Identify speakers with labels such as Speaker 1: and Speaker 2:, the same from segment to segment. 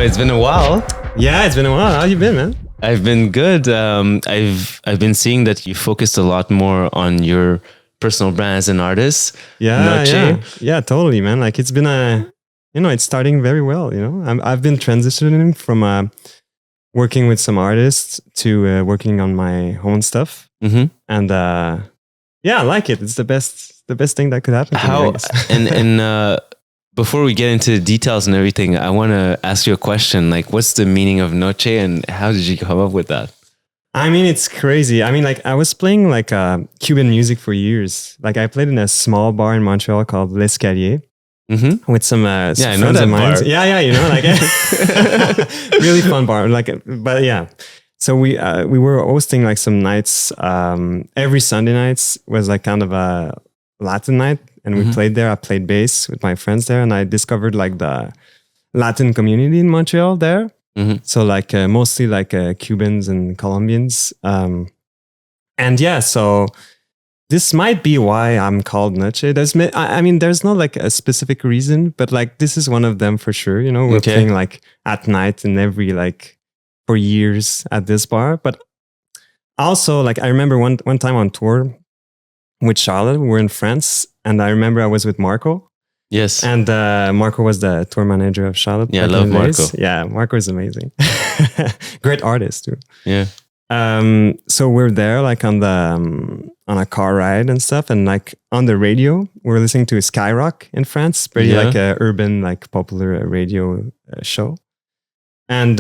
Speaker 1: Well, it's been a while.
Speaker 2: Yeah, it's been a while. How you been, man?
Speaker 1: I've been good. I've been seeing that you focused a lot more on your personal brand as an artist.
Speaker 2: Yeah, totally, man. Like it's been it's starting very well. I've been transitioning from working with some artists to working on my own stuff, and I like it. It's the best thing that could happen.
Speaker 1: How and before we get into the details and everything, I want to ask you a question. Like, what's the meaning of Noche, and how did you come up with that?
Speaker 2: I mean, it's crazy. I mean, like I was playing like Cuban music for years. Like I played in a small bar in Montreal called L'Escalier with some friends of mine.
Speaker 1: Bar.
Speaker 2: Yeah, like really fun bar. But yeah. So we were hosting like some nights. Every Sunday nights was like kind of a Latin night, and we played there. I played bass with my friends there, and I discovered like the Latin community in Montreal there. So like mostly like Cubans and Colombians. And yeah, so this might be why I'm called Noche. There's not like a specific reason, but like this is one of them for sure. We're playing like at night and every like for years at this bar. But also like I remember one time on tour with Charlotte, we were in France, and I remember I was with Marco.
Speaker 1: Yes.
Speaker 2: And Marco was the tour manager of Charlotte.
Speaker 1: Yeah, I love Marco.
Speaker 2: Yeah, Marco is amazing. Great artist too.
Speaker 1: Yeah.
Speaker 2: So we're there like on a car ride and stuff, and like on the radio, we're listening to Skyrock in France, pretty like a urban, like popular radio show. And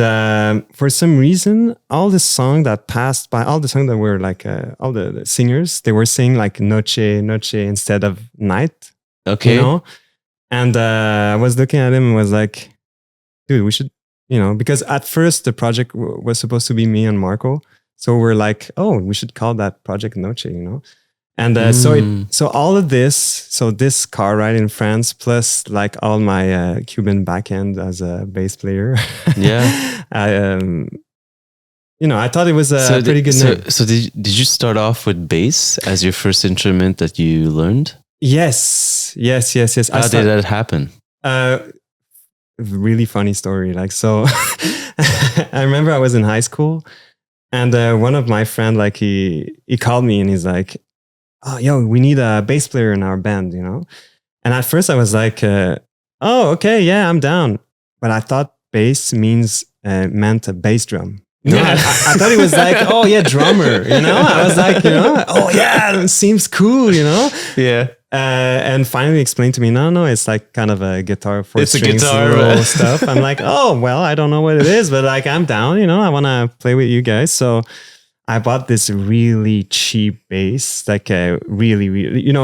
Speaker 2: for some reason, all the song that passed by, all the song that were like, all the singers, they were saying like Noche instead of night.
Speaker 1: Okay.
Speaker 2: And I was looking at him and was like, dude, we should, because at first the project was supposed to be me and Marco. So we're like, oh, we should call that project Noche, And so all of this, so this car ride in France, plus like all my Cuban backend as a bass player.
Speaker 1: Yeah.
Speaker 2: I thought it was a pretty good name.
Speaker 1: So did you start off with bass as your first instrument that you learned?
Speaker 2: Yes.
Speaker 1: How did that happen?
Speaker 2: Really funny story. Like, so I remember I was in high school, and one of my friend, like he called me and he's like, oh, yo, we need a bass player in our band, And at first I was like, oh, okay, yeah, I'm down. But I thought bass meant a bass drum. I thought it was like, oh yeah, drummer, I was like, oh yeah, it seems cool,
Speaker 1: Yeah.
Speaker 2: And finally explained to me, no, it's like kind of a guitar for
Speaker 1: it's
Speaker 2: strings,
Speaker 1: a guitar, right?
Speaker 2: stuff. I'm like, oh, well, I don't know what it is, but like I'm down, I want to play with you guys. So I bought this really cheap bass, like a really,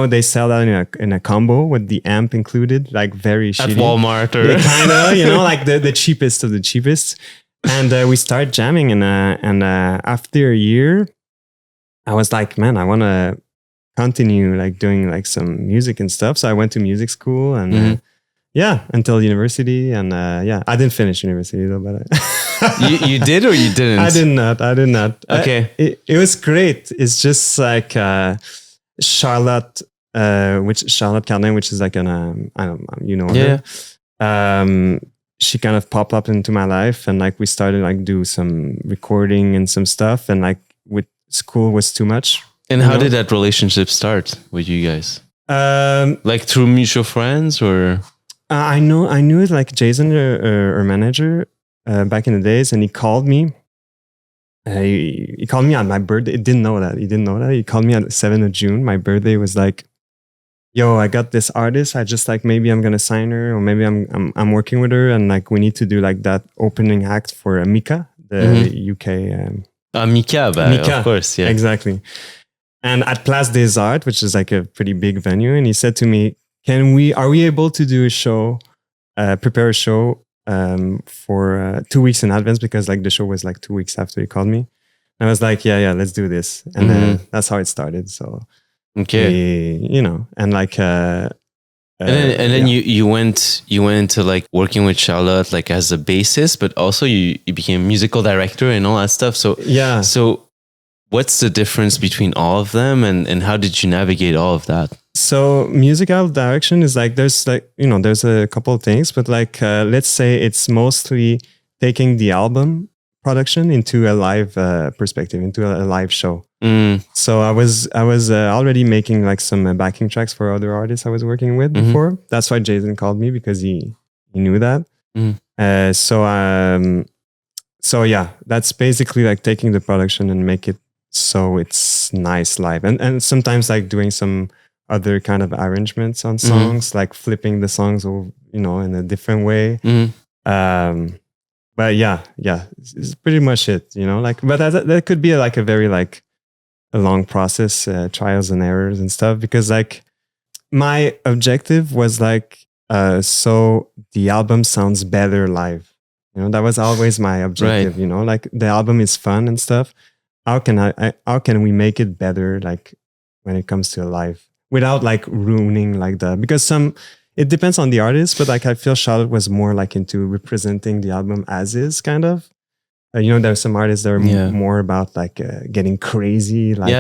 Speaker 2: they sell that in a combo with the amp included, like very shitty.
Speaker 1: At Walmart or
Speaker 2: kind of, like the cheapest of the cheapest. And we started jamming, and after a year, I was like, man, I want to continue like doing like some music and stuff. So I went to music school and until university. And I didn't finish university though, but
Speaker 1: you did or you didn't?
Speaker 2: I did not.
Speaker 1: Okay.
Speaker 2: It was great. It's just like Charlotte Cardin, which is like her. She kind of popped up into my life, and like we started like do some recording and some stuff, and like with school was too much.
Speaker 1: And how did that relationship start with you guys? Like through mutual friends, or?
Speaker 2: I knew it like Jason, her manager, back in the days, and he called me. He called me on my birthday. He didn't know that. He called me on the 7th of June. My birthday was like, yo, I got this artist. I just like, maybe I'm gonna sign her, or maybe I'm working with her, and like we need to do like that opening act for Mika, the UK.
Speaker 1: Mika, of course, yeah,
Speaker 2: exactly. And at Place des Arts, which is like a pretty big venue, and he said to me, are we able to do a show, prepare a show for 2 weeks in advance, because like the show was like 2 weeks after he called me. And I was like, yeah, let's do this. And then that's how it started. So,
Speaker 1: okay.
Speaker 2: And like,
Speaker 1: and then you went into like working with Charlotte, like as a bassist, but also you became musical director and all that stuff. So,
Speaker 2: yeah.
Speaker 1: So what's the difference between all of them, and how did you navigate all of that?
Speaker 2: So musical direction is like, there's a couple of things, but like, let's say it's mostly taking the album production into a live perspective, into a live show. So I was already making like some backing tracks for other artists I was working with before. That's why Jason called me, because he knew that. So yeah, that's basically like taking the production and make it so it's nice live, and sometimes like doing some other kind of arrangements on songs, like flipping the songs, or in a different way. But yeah, it's pretty much it, like, but that could be like a very like a long process, trials and errors and stuff, because like my objective was like, so the album sounds better live. That was always my objective,
Speaker 1: Right.
Speaker 2: Like the album is fun and stuff. How can we make it better, like when it comes to live, without like ruining like because it depends on the artist, but like I feel Charlotte was more like into representing the album as is, kind of. There's some artists that are more about like getting crazy, like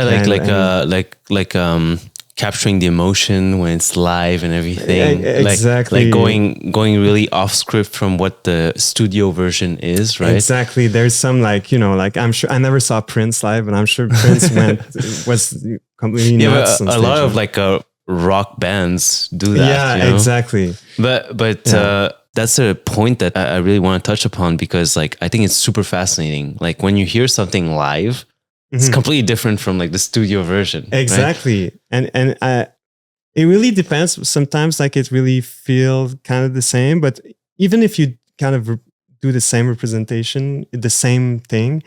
Speaker 1: capturing the emotion when it's live and everything.
Speaker 2: Exactly.
Speaker 1: Like going really off script from what the studio version is, right?
Speaker 2: Exactly. There's some like, like I'm sure I never saw Prince live, but I'm sure Prince was completely nuts.
Speaker 1: But a lot of like rock bands do that.
Speaker 2: Yeah, exactly.
Speaker 1: But that's a point that I really want to touch upon, because like I think it's super fascinating. Like when you hear something live, it's completely different from like the studio version.
Speaker 2: Exactly. Right? And it really depends. Sometimes like it really feels kind of the same, but even if you kind of do the same representation, the same thing,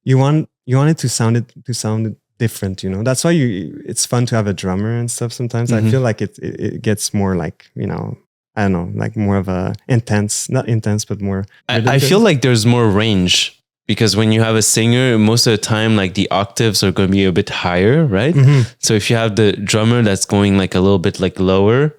Speaker 2: you want it to sound different, That's why it's fun to have a drummer and stuff sometimes. I feel like it gets more like, I don't know, like more of a not intense, but more.
Speaker 1: I feel like there's more range, because when you have a singer, most of the time, like the octaves are going to be a bit higher, right? So if you have the drummer that's going like a little bit like lower,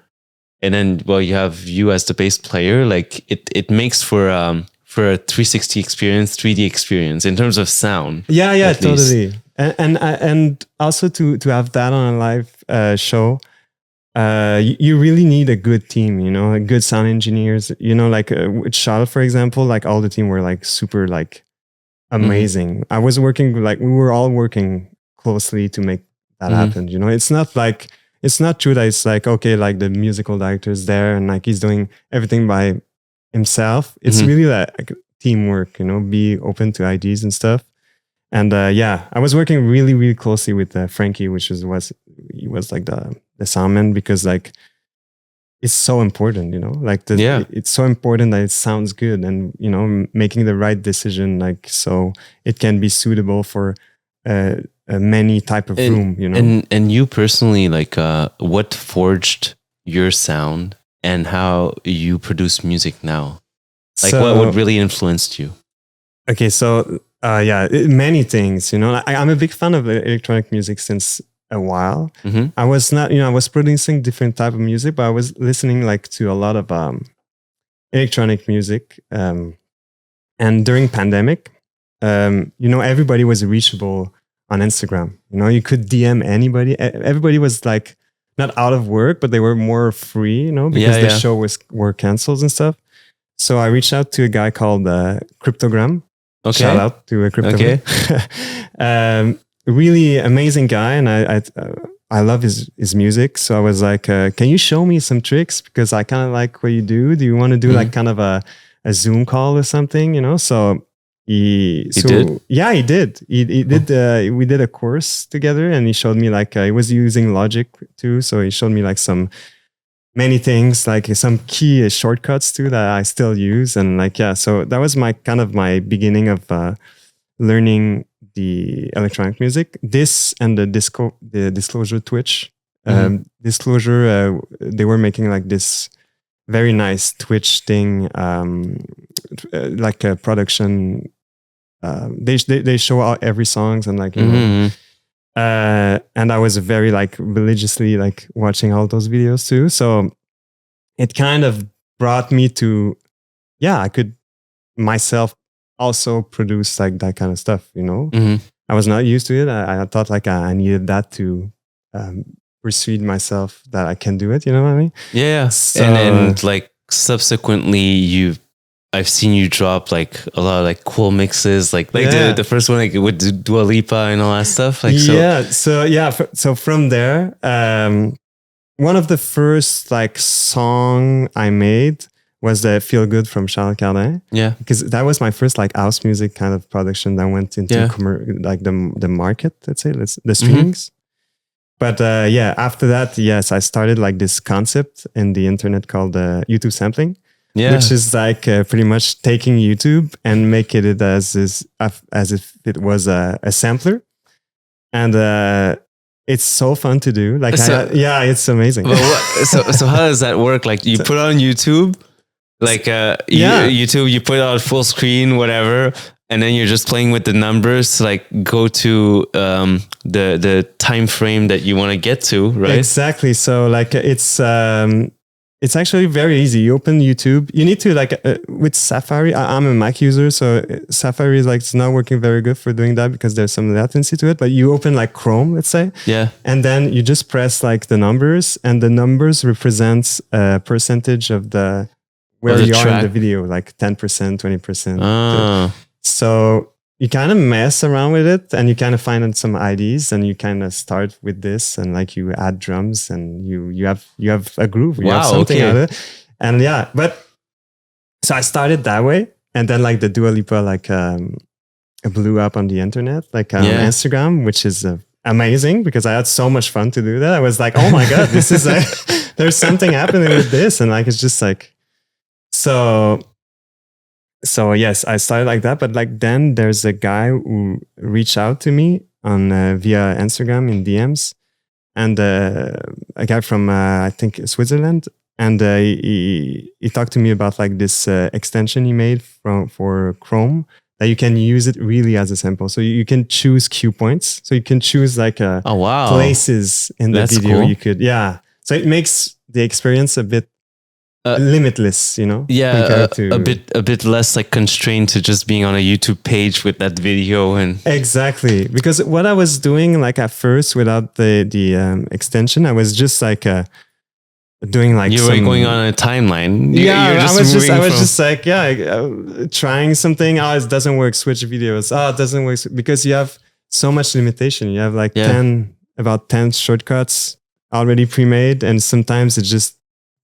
Speaker 1: and then, you have you as the bass player, like it makes for a 360 experience, 3D experience in terms of sound.
Speaker 2: Yeah, totally. And also to have that on a live show, you really need a good team, good sound engineers, like with Charlotte, for example, like all the team were like super like amazing. I was working, like we were all working closely to make that happen. It's not true that it's like, okay, like the musical director is there and like he's doing everything by himself. It's really like teamwork, be open to ideas and stuff. And I was working really, really closely with Frankie, which he was like the soundman, because like it's so important, like it's so important that it sounds good, and making the right decision, like so it can be suitable for a many type of room,
Speaker 1: And you personally, like what forged your sound and how you produce music now? Like what really influenced you?
Speaker 2: Okay, so many things, I'm a big fan of electronic music since a while. I was not, I was producing different type of music, but I was listening like to a lot of electronic music. And during pandemic, everybody was reachable on Instagram. You could DM anybody. Everybody was like not out of work, but they were more free, because the show were canceled and stuff. So I reached out to a guy called Cryptogram.
Speaker 1: Okay.
Speaker 2: Shout out to a Cryptogram.
Speaker 1: Okay.
Speaker 2: Really amazing guy, and I love his music. So I was like, can you show me some tricks, because I kind of like what you do. Do you want to do like kind of a Zoom call or something, So he
Speaker 1: did?
Speaker 2: Yeah, he did. He did. We did a course together, and he showed me like he was using Logic too. So he showed me like many things, like some key shortcuts too that I still use, and like so that was my beginning of learning the electronic music. This and the Disclosure Twitch. Disclosure, they were making like this very nice Twitch thing, like a production. They show out every songs, and like and I was very like religiously like watching all those videos too. So it kind of brought me to I could myself also produce like that kind of stuff, I was not used to it. I thought like I needed that to persuade myself that I can do it, you know what I mean?
Speaker 1: Yeah.
Speaker 2: So,
Speaker 1: and like subsequently you I've seen you drop like a lot of like cool mixes, like the first one like with Dua Lipa and all that stuff. Like
Speaker 2: so from there, one of the first like song I made was the Feel Good from Charlotte Cardin.
Speaker 1: Yeah,
Speaker 2: because that was my first like house music kind of production that went into like the market, let's say, the streamings. But after that, yes, I started like this concept in the internet called YouTube sampling. Yeah. Which is like pretty much taking YouTube and making it as if it was a sampler. And it's so fun to do. Like, it's amazing.
Speaker 1: Well, so how does that work? Like you put on YouTube, like YouTube, you put it on full screen, whatever. And then you're just playing with the numbers to like go to the time frame that you want to get to, right?
Speaker 2: Exactly. So like it's actually very easy. You open YouTube. You need to like with Safari. I'm a Mac user, so Safari is like it's not working very good for doing that because there's some latency to it. But you open like Chrome, let's say, and then you just press like the numbers, and the numbers represents a percentage of the where you are in the video, like 10%, 20%. So you kind of mess around with it, and you kind of find some IDs, and you kind of start with this, and like you add drums, and you have a groove. You have something out of it, and but so I started that way, and then like the Dua Lipa like blew up on the internet, like on Instagram, which is amazing because I had so much fun to do that. I was like, oh my god, this is there's something happening with this, and like it's just like So yes, I started like that, but like then there's a guy who reached out to me on via Instagram in DMs, and a guy from I think Switzerland, and he talked to me about like this extension he made for Chrome that you can use it really as a sample. So you can choose cue points, so you can choose like places in the video. Cool. You could so it makes the experience a bit limitless, you know?
Speaker 1: Yeah, a bit less like constrained to just being on a YouTube page with that video. And
Speaker 2: exactly, because what I was doing like at first without the extension, I was just like doing like
Speaker 1: you were going on a timeline.
Speaker 2: I was just like trying something. Oh, it doesn't work. Switch videos. Oh, it doesn't work because you have so much limitation. You have like about 10 shortcuts already pre-made, and sometimes it just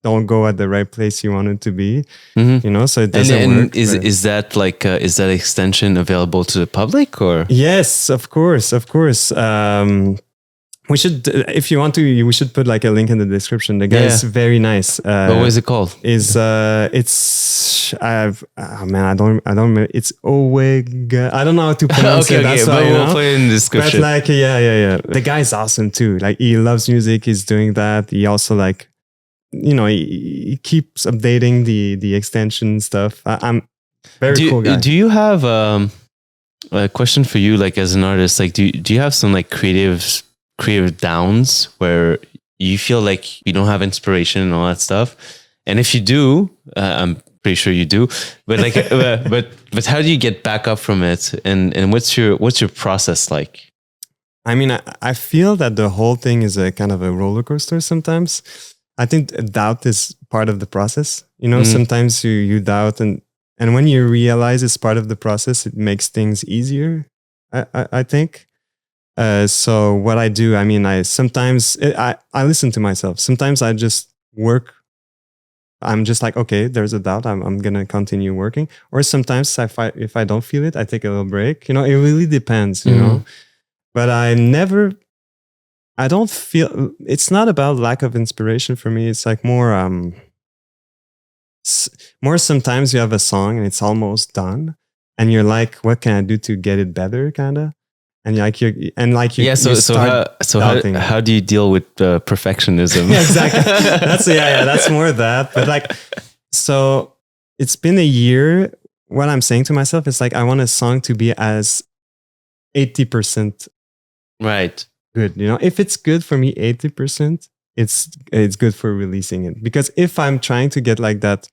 Speaker 2: don't go at the right place you want it to be, you know, so it doesn't work.
Speaker 1: Is that like, is that extension available to the public or?
Speaker 2: Yes, of course. We should, if you want to, we should put like a link in the description. The guy is very nice.
Speaker 1: What was it called?
Speaker 2: I don't remember. It's Owega. I don't know how to pronounce it. That's why,
Speaker 1: we'll put it in the description.
Speaker 2: But like, the guy's awesome too. Like he loves music. He's doing that. He also like, you know, he keeps updating the extension stuff. I'm very cool guy.
Speaker 1: Do you have a question for you, like as an artist? Like, do you have some like creative downs where you feel like you don't have inspiration and all that stuff? And if you do, I'm pretty sure you do. But like, but how do you get back up from it? And what's your process like?
Speaker 2: I mean, I feel that the whole thing is a kind of a roller coaster sometimes. I think doubt is part of the process. You know, sometimes you doubt, and when you realize it's part of the process, it makes things easier. I think. So what I do, I mean, I listen to myself. Sometimes I just work. I'm just like, okay, there's a doubt. I'm gonna continue working. Or sometimes if I don't feel it, I take a little break. You know, it really depends. You know, but I don't feel, it's not about lack of inspiration for me. It's like more sometimes you have a song and it's almost done and you're like, what can I do to get it better? Kind of. And
Speaker 1: how do you deal with perfectionism?
Speaker 2: Yeah, exactly. That's more that. But like, so it's been a year. What I'm saying to myself is like, I want a song to be as 80%
Speaker 1: right.
Speaker 2: good. You know, if it's good for me 80%, it's good for releasing it. Because if I'm trying to get like that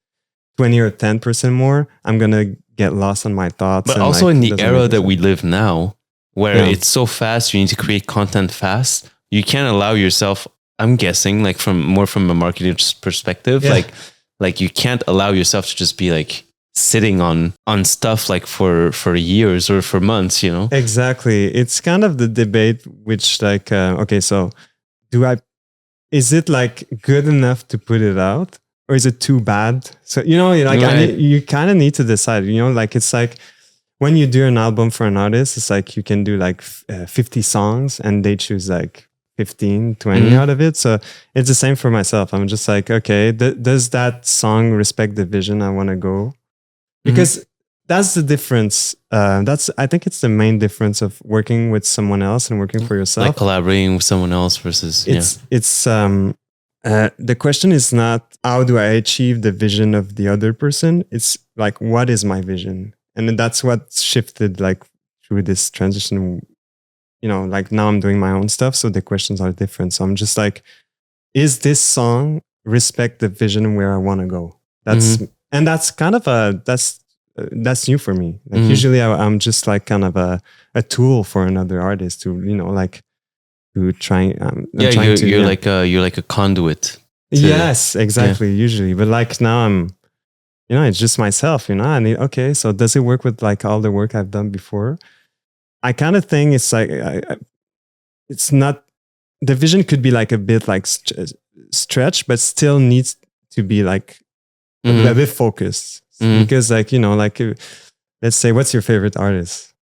Speaker 2: 20 or 10% more, I'm gonna get lost on my thoughts.
Speaker 1: But also in the era that we live now, where it's so fast, you need to create content fast. You can't allow yourself, I'm guessing, like from a marketing perspective, like you can't allow yourself to just be like sitting on stuff like for years or for months, you know?
Speaker 2: Exactly. It's kind of the debate, which like, okay, so is it like good enough to put it out, or is it too bad? So, you know, like you kind of need to decide, you know, like it's like when you do an album for an artist, it's like you can do like 50 songs and they choose like 15, 20 out of it. So it's the same for myself. I'm just like, okay, does that song respect the vision I want to go? Because that's the difference. I think it's the main difference of working with someone else and working for yourself.
Speaker 1: Like collaborating with someone else versus
Speaker 2: the question is not how do I achieve the vision of the other person. It's like, what is my vision? And then that's what shifted like through this transition. You know, like now I'm doing my own stuff, so the questions are different. So I'm just like, is this song respect the vision where I want to go? And that's kind of that's new for me. Like usually I'm just like kind of a tool for another artist to, you know, like to try. You're
Speaker 1: like a conduit.
Speaker 2: Yes, exactly. Yeah. Usually, but like now I'm, you know, it's just myself. You know, I need. Okay, so does it work with like all the work I've done before? I kind of think it's like it's not. The vision could be like a bit like stretched, but still needs to be like a bit focused. Because like, you know, like let's say, what's your favorite artist?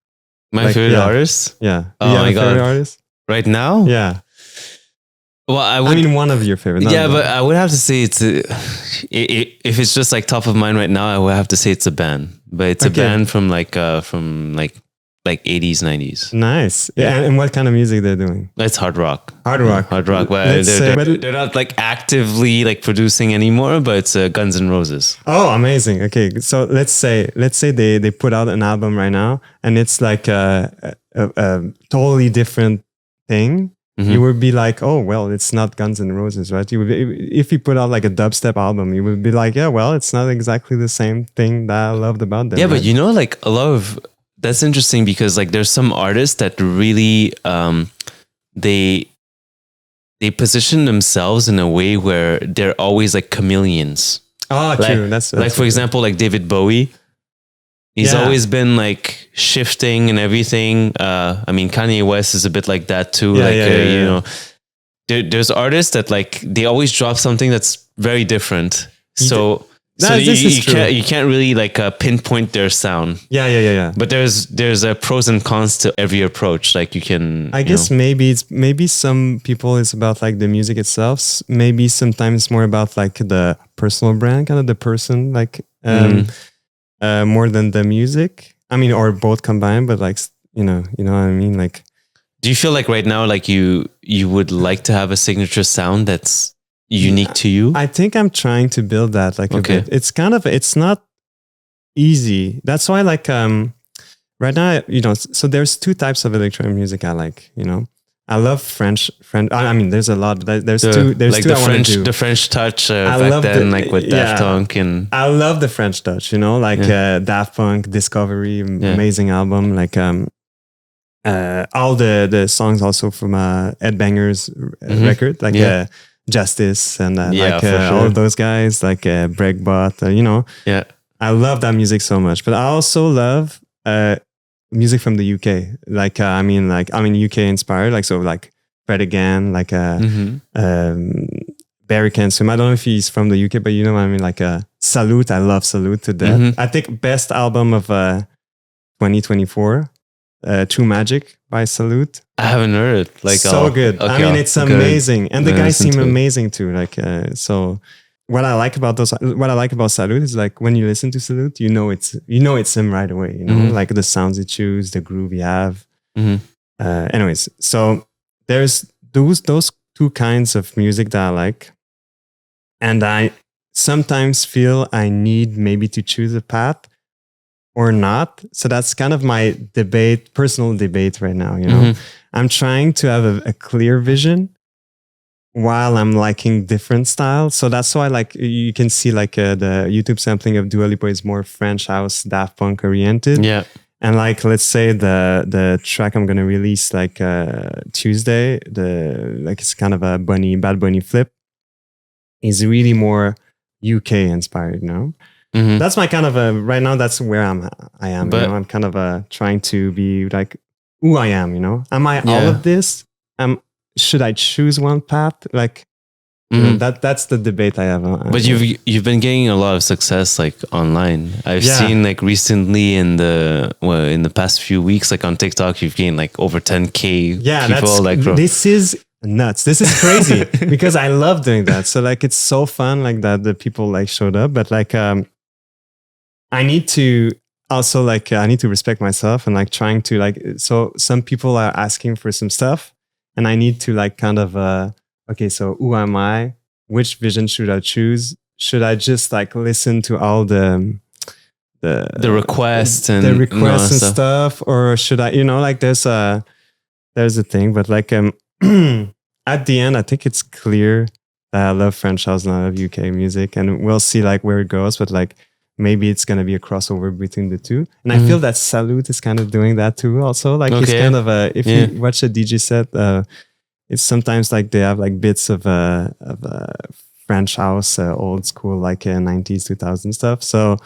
Speaker 1: My favorite artist?
Speaker 2: Yeah.
Speaker 1: Oh my God.
Speaker 2: Favorite artist?
Speaker 1: Right now?
Speaker 2: Yeah.
Speaker 1: Well,
Speaker 2: I mean, one of your favorite.
Speaker 1: Yeah, but I would have to say if it's just like top of mind right now, I would have to say it's a band. But it's a band from like 80s, 90s.
Speaker 2: Nice. Yeah. And what kind of music they're doing?
Speaker 1: It's hard rock.
Speaker 2: Hard rock.
Speaker 1: But they're not like actively like producing anymore, but it's Guns N' Roses.
Speaker 2: Oh, amazing. Okay. So let's say they put out an album right now and it's like a totally different thing. You would be like, oh, well, it's not Guns N' Roses, right? You would be, if you put out like a dubstep album, you would be like, yeah, well, it's not exactly the same thing that I loved about them.
Speaker 1: Yeah, right? But you know, like a lot of, that's interesting because like there's some artists that really they position themselves in a way where they're always like chameleons.
Speaker 2: Oh,
Speaker 1: like,
Speaker 2: true. That's
Speaker 1: like for example, like David Bowie. He's always been like shifting and everything. I mean, Kanye West is a bit like that too. You know, there's artists that like they always drop something that's very different. So you can't really like pinpoint their sound.
Speaker 2: Yeah.
Speaker 1: But there's a pros and cons to every approach. Like you can.
Speaker 2: I guess maybe some people it's about like the music itself. Maybe sometimes more about like the personal brand, kind of the person, like more than the music. I mean, or both combined. But like you know what I mean. Like,
Speaker 1: do you feel like right now, like you would like to have a signature sound that's unique to you?
Speaker 2: I think I'm trying to build that like a bit. It's not easy. That's why like right now, you know, so there's two types of electronic music I like, you know. I love French. I mean, there's a lot. There's two. There's like two
Speaker 1: the French touch back then, like with Daft Punk and.
Speaker 2: I love the French touch. You know, like Daft Punk, Discovery, amazing album. Like all the songs also from Ed Banger's record, like Justice and all those guys, like Breakbot. You know, I love that music so much. But I also love music from the UK, like I mean UK inspired, like so like Fred Again, like Barry Can Swim. I don't know if he's from the UK, but you know what I mean, like Salute. I love Salute to death. I think best album of 2024, True Magic by Salute.
Speaker 1: I haven't heard it. Like
Speaker 2: so good. Okay, I mean, it's amazing, and the guys seem amazing too. Like so. What I like about Salute is like when you listen to Salute, you know it's him right away. You know, like the sounds he choose, the groove he have. Anyways, so there's those two kinds of music that I like, and I sometimes feel I need maybe to choose a path or not. So that's kind of my personal debate right now. You know, I'm trying to have a clear vision, while I'm liking different styles. So that's why like you can see like the YouTube sampling of Dua Lipa is more French house, Daft Punk oriented.
Speaker 1: Yeah.
Speaker 2: And like, let's say the track I'm going to release like Tuesday, it's kind of a Bad Bunny flip, is really more UK inspired, you know? That's my kind of right now. That's where I am.
Speaker 1: But,
Speaker 2: I'm kind of trying to be like who I am. Am I all of this? Should I choose one path? Like that's the debate I have.
Speaker 1: But you've been getting a lot of success like online. I've seen like recently in the past few weeks, like on TikTok, you've gained like over 10K people.
Speaker 2: This is nuts. This is crazy because I love doing that. So like it's so fun like that the people like showed up. But like I need to also like I need to respect myself and like trying to like so some people are asking for some stuff and I need to like kind of okay, so who am I? Which vision should I choose? Should I just like listen to all the
Speaker 1: requests and
Speaker 2: stuff, or should I? Like there's a thing, but like at the end, I think it's clear that I love French house and I love UK music, and we'll see like where it goes. But like maybe it's gonna be a crossover between the two, and I feel that Salute is kind of doing that too. Also, like it's kind of if you watch a DJ set. It's sometimes like they have like bits of French house, old school, like 90s, 2000s stuff. So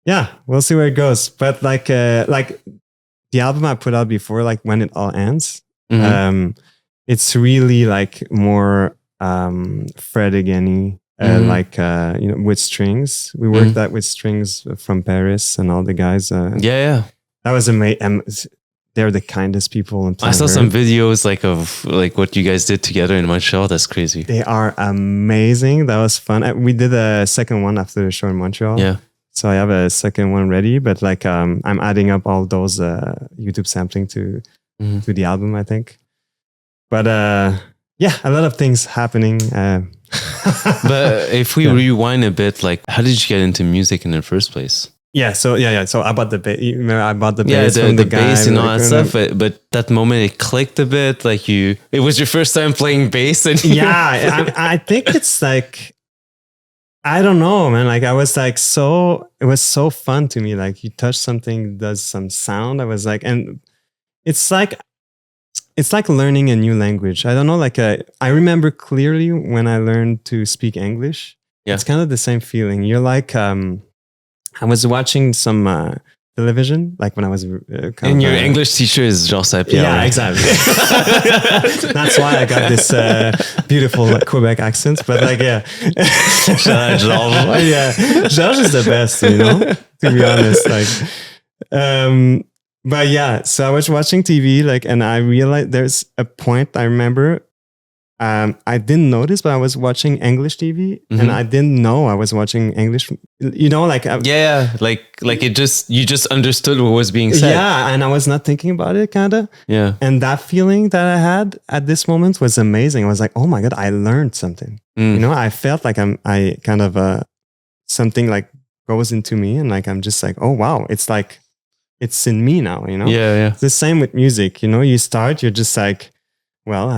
Speaker 2: yeah, we'll see where it goes. But like the album I put out before, like When It All Ends, it's really like more Fred again, like with strings. We worked that with strings from Paris and all the guys. That was amazing. They're the kindest people.
Speaker 1: I saw some videos like of like what you guys did together in Montreal. That's crazy.
Speaker 2: They are amazing. That was fun. We did a second one after the show in Montreal.
Speaker 1: Yeah.
Speaker 2: So I have a second one ready, but like I'm adding up all those YouTube sampling to the album, I think. But a lot of things happening.
Speaker 1: But if we rewind a bit, like how did you get into music in the first place?
Speaker 2: So I bought the bass. I bought the bass from the guy,
Speaker 1: bass and all that stuff. But that moment it clicked a bit. Like it was your first time playing bass, and
Speaker 2: I think it's like I don't know, man. Like I was like it was so fun to me. Like you touch something, does some sound. I was like, and it's like learning a new language. I don't know. Like I remember clearly when I learned to speak English. Yeah. It's kind of the same feeling. You're like. I was watching some television, like when I was
Speaker 1: and your English teacher is Jean Saint-Pierre.
Speaker 2: Yeah, right? Exactly. That's why I got this beautiful Quebec accent. But like,
Speaker 1: Shout out Georges.
Speaker 2: Georges is the best, to be honest. Like, but yeah, so I was watching TV, like, and I realized there's a point I remember. I didn't notice, but I was watching English TV, and I didn't know I was watching English. Like
Speaker 1: like it just you just understood what was being said.
Speaker 2: Yeah, and I was not thinking about it, kind of.
Speaker 1: Yeah,
Speaker 2: and that feeling that I had at this moment was amazing. I was like, oh my god, I learned something. I felt like I kind of something like goes into me, and like I'm just like, oh wow, it's like it's in me now.
Speaker 1: Yeah.
Speaker 2: It's the same with music. You start, you're just like. Well,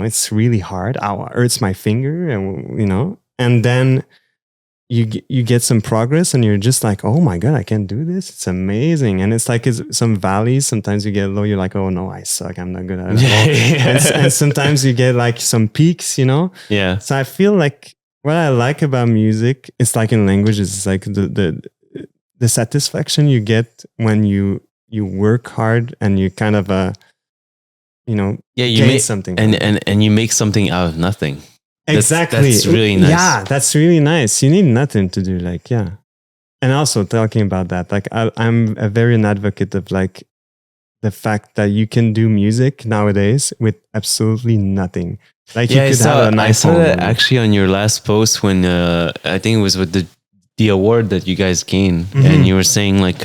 Speaker 2: it's really hard. Ow, it hurts my finger, and then you get some progress, and you're just like, oh my god, I can do this. It's amazing, and it's like some valleys. Sometimes you get low. You're like, oh no, I suck. I'm not good at it. And sometimes you get like some peaks,
Speaker 1: Yeah.
Speaker 2: So I feel like what I like about music, it's like in languages, it's like the satisfaction you get when you work hard and you kind of
Speaker 1: you make
Speaker 2: something
Speaker 1: and you make something out of nothing.
Speaker 2: Exactly.
Speaker 1: That's really nice.
Speaker 2: Yeah, that's really nice. You need nothing to do, like, yeah. And also talking about that, like I'm a very an advocate of like the fact that you can do music nowadays with absolutely nothing. Like you could have an iPhone.
Speaker 1: I saw that actually on your last post when I think it was with the award that you guys gained, and you were saying like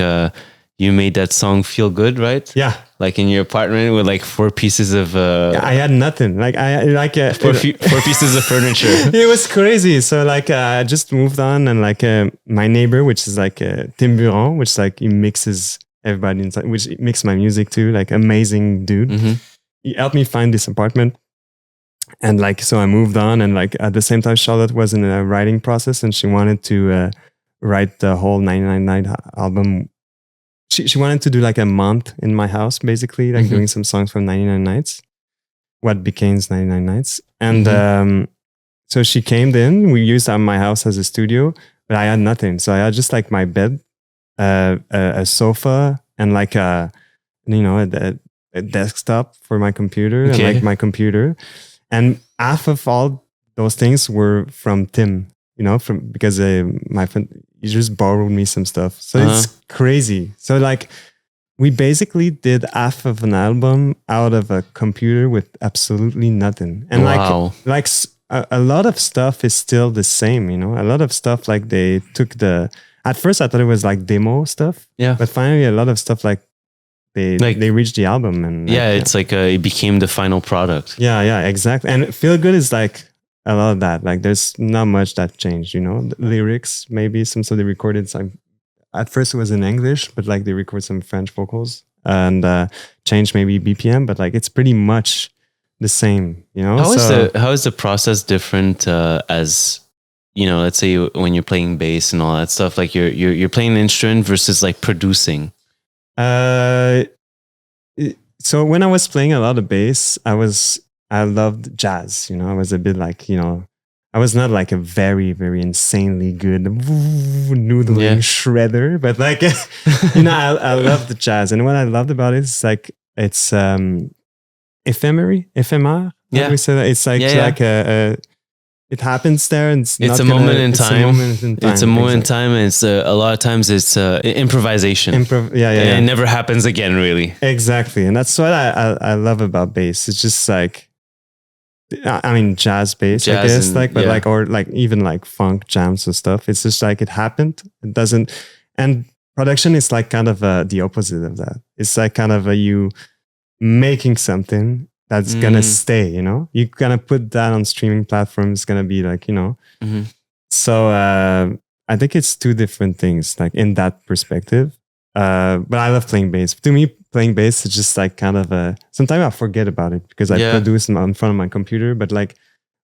Speaker 1: you made that song feel good, right?
Speaker 2: Yeah.
Speaker 1: Like in your apartment with like 4 pieces of...
Speaker 2: I had nothing. Like I like...
Speaker 1: 4 pieces of furniture.
Speaker 2: It was crazy. So like I just moved on, and like my neighbor, which is like Tim Buron, which like he mixes everybody inside, which mixes my music too. Like amazing dude. He helped me find this apartment. And like, so I moved on, and like at the same time, Charlotte was in a writing process, and she wanted to write the whole 99 Night album. She wanted to do like a month in my house, basically, like doing some songs from 99 Nights, what became 99 Nights. And so she came in, we used my house as a studio, but I had nothing. So I had just like my bed, a sofa, and like a desktop for my computer, and like my computer. And half of all those things were from Tim, because my friend, he just borrowed me some stuff. So it's crazy. So like we basically did half of an album out of a computer with absolutely nothing. And like a lot of stuff is still the same, a lot of stuff like they took at first I thought it was like demo stuff.
Speaker 1: Yeah.
Speaker 2: But finally a lot of stuff like they reached the album and
Speaker 1: it's like it became the final product.
Speaker 2: Yeah, exactly. And Feel Good is like a lot of that. Like there's not much that changed, The lyrics, maybe some they recorded some. At first it was in English, but like they record some French vocals and change maybe BPM, but like it's pretty much the same,
Speaker 1: How is the process different as let's say when you're playing bass and all that stuff, like you're playing an instrument versus like producing?
Speaker 2: So when I was playing a lot of bass, I loved jazz, I was a bit like, I was not like a very, very insanely good noodling shredder, but like, I love the jazz. And what I loved about it is like, it's ephemeral.
Speaker 1: Yeah.
Speaker 2: We say that. It's like, it happens there. And
Speaker 1: it's a moment in time. It's a moment in time. And it's a lot of times it's improvisation. And it never happens again, really.
Speaker 2: Exactly. And that's what I love about bass. It's just like, I mean, jazz bass, I guess, or even like funk jams or stuff. It's just like it happened. It doesn't, and production is like kind of the opposite of that. It's like kind of you making something that's gonna stay. You're gonna put that on streaming platforms. It's gonna be like So I think it's two different things, like in that perspective. But I love playing bass. To me, playing bass is just like kind of sometimes I forget about it because I produce in front of my computer. But like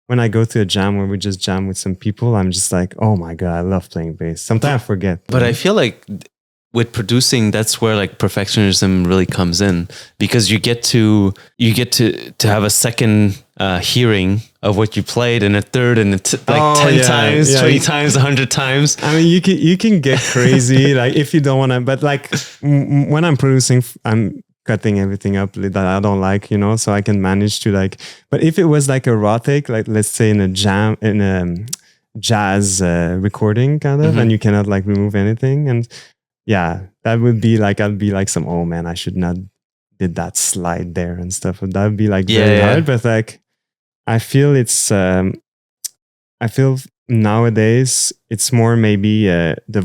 Speaker 2: when I go to a jam where we just jam with some people, I'm just like, oh my God, I love playing bass. Sometimes I forget.
Speaker 1: But I feel like with producing, that's where like perfectionism really comes in, because you get to have a second hearing of what you played, and a third, and 10 times, 20 times, 100 times.
Speaker 2: I mean, you can get crazy like if you don't want to, but like when I'm producing, I'm cutting everything up that I don't like, so I can manage to like. But if it was like a raw take, like let's say in a jazz recording kind of, and you cannot like remove anything, and that would be like, I'd be like oh man, I should not did that slide there and stuff. That would be like very hard. But like, I feel nowadays it's more maybe the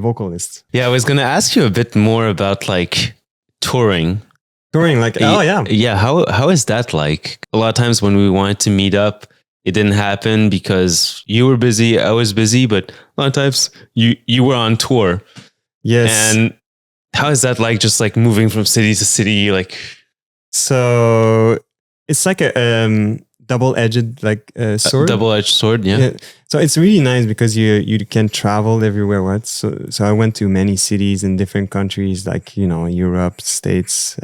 Speaker 2: vocalist.
Speaker 1: Yeah, I was gonna ask you a bit more about like touring.
Speaker 2: Like,
Speaker 1: how is that like? A lot of times when we wanted to meet up, it didn't happen because you were busy, I was busy, but a lot of times you were on tour.
Speaker 2: Yes.
Speaker 1: And how is that like, just like moving from city to city? Like,
Speaker 2: so it's like a double-edged like sword.
Speaker 1: Double-edged sword, yeah.
Speaker 2: So it's really nice because you can travel everywhere. What? So I went to many cities in different countries, like Europe, States.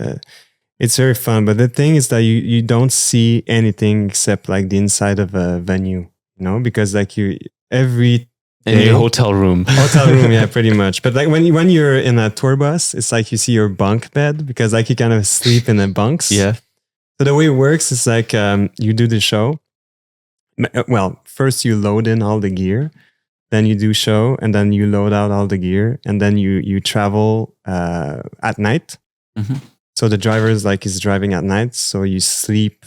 Speaker 2: It's very fun. But the thing is that you don't see anything except like the inside of a venue, because like
Speaker 1: in your hotel room,
Speaker 2: yeah, pretty much. But like when you're in a tour bus, it's like you see your bunk bed because like you kind of sleep in the bunks.
Speaker 1: Yeah.
Speaker 2: So the way it works is like you do the show. Well, first you load in all the gear, then you do show, and then you load out all the gear, and then you travel at night.
Speaker 1: Mm-hmm.
Speaker 2: So the driver is driving at night, so you sleep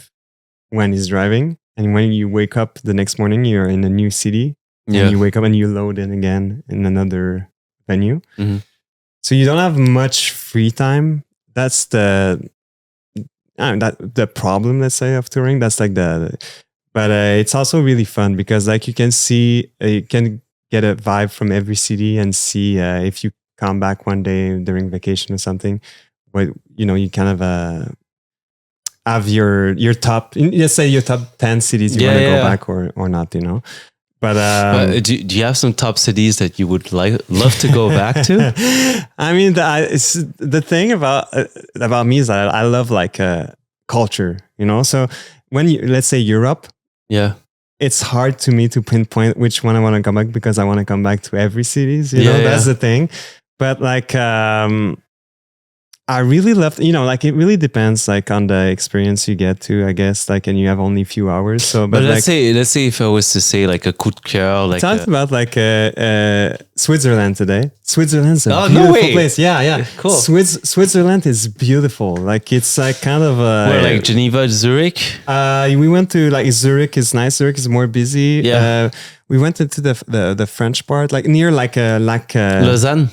Speaker 2: when he's driving, and when you wake up the next morning, you're in a new city. And you wake up and you load in again in another venue.
Speaker 1: Mm-hmm.
Speaker 2: So you don't have much free time. That's the problem, let's say, of touring. That's like but it's also really fun because like you can get a vibe from every city and see if you come back one day during vacation or something, but you kind of have your top, let's say your top 10 cities you want to go back or not, But
Speaker 1: do you have some top cities that you would love to go back to?
Speaker 2: I mean, the thing about me is that I love like culture, So when let's say Europe, it's hard to me to pinpoint which one I want to come back because I want to come back to every cities. You know, that's the thing. But like, I really love, like it really depends like on the experience you get to, I guess, like, and you have only a few hours. So, but
Speaker 1: let's say if I was to say like a coup de cœur, like
Speaker 2: talked about like Switzerland today. Switzerland's a beautiful place. Yeah.
Speaker 1: Cool.
Speaker 2: Switzerland is beautiful. Like it's like kind of
Speaker 1: like Geneva, Zurich.
Speaker 2: We went to like Zurich is nice. Zurich is more busy.
Speaker 1: Yeah.
Speaker 2: We went into the French part, like near like
Speaker 1: Lausanne.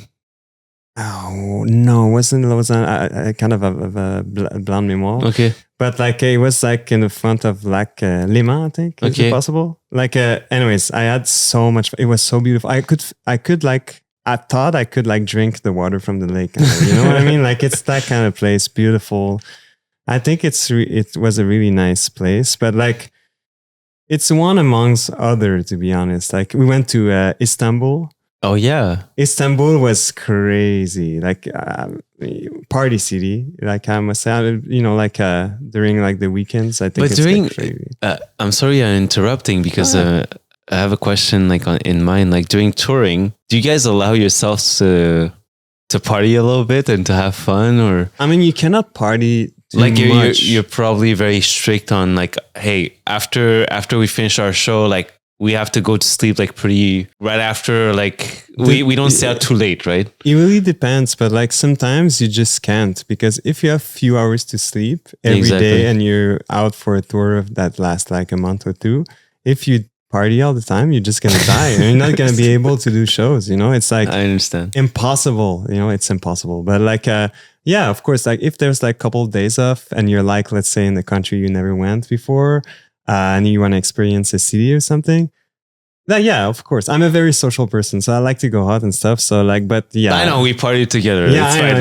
Speaker 2: Oh no, it wasn't Lausanne. I kind of have a blanc mémoire.
Speaker 1: Okay,
Speaker 2: but like it was like in the front of like Lima, I think. Is it possible? Like, anyways, I had so much. It was so beautiful. I could like. I thought I could like drink the water from the lake. You know what I mean? Like it's that kind of place. Beautiful. I think it was a really nice place, but like it's one amongst other. To be honest, like we went to Istanbul.
Speaker 1: Oh yeah,
Speaker 2: Istanbul was crazy, like party city. Like I must say, like during like the weekends, I think.
Speaker 1: But during, I'm sorry, I'm interrupting because I have a question like in mind. Like during touring, do you guys allow yourselves to party a little bit and to have fun, or?
Speaker 2: I mean, you cannot party.
Speaker 1: Like you're probably very strict on like, hey, after we finish our show, like. We have to go to sleep like pretty right after, like we don't stay out too late, right?
Speaker 2: It really depends, but like sometimes you just can't because if you have few hours to sleep every day and you're out for a tour that lasts like a month or two, if you party all the time, you're just gonna die. You're not gonna be able to do shows. It's like
Speaker 1: I understand
Speaker 2: impossible. It's impossible. But like, yeah, of course, like if there's like a couple of days off and you're like, let's say in the country you never went before. And you want to experience a city or something, then yeah, of course. I'm a very social person, so I like to go out and stuff. So like, but yeah,
Speaker 1: I know we partied together.
Speaker 2: Yeah, I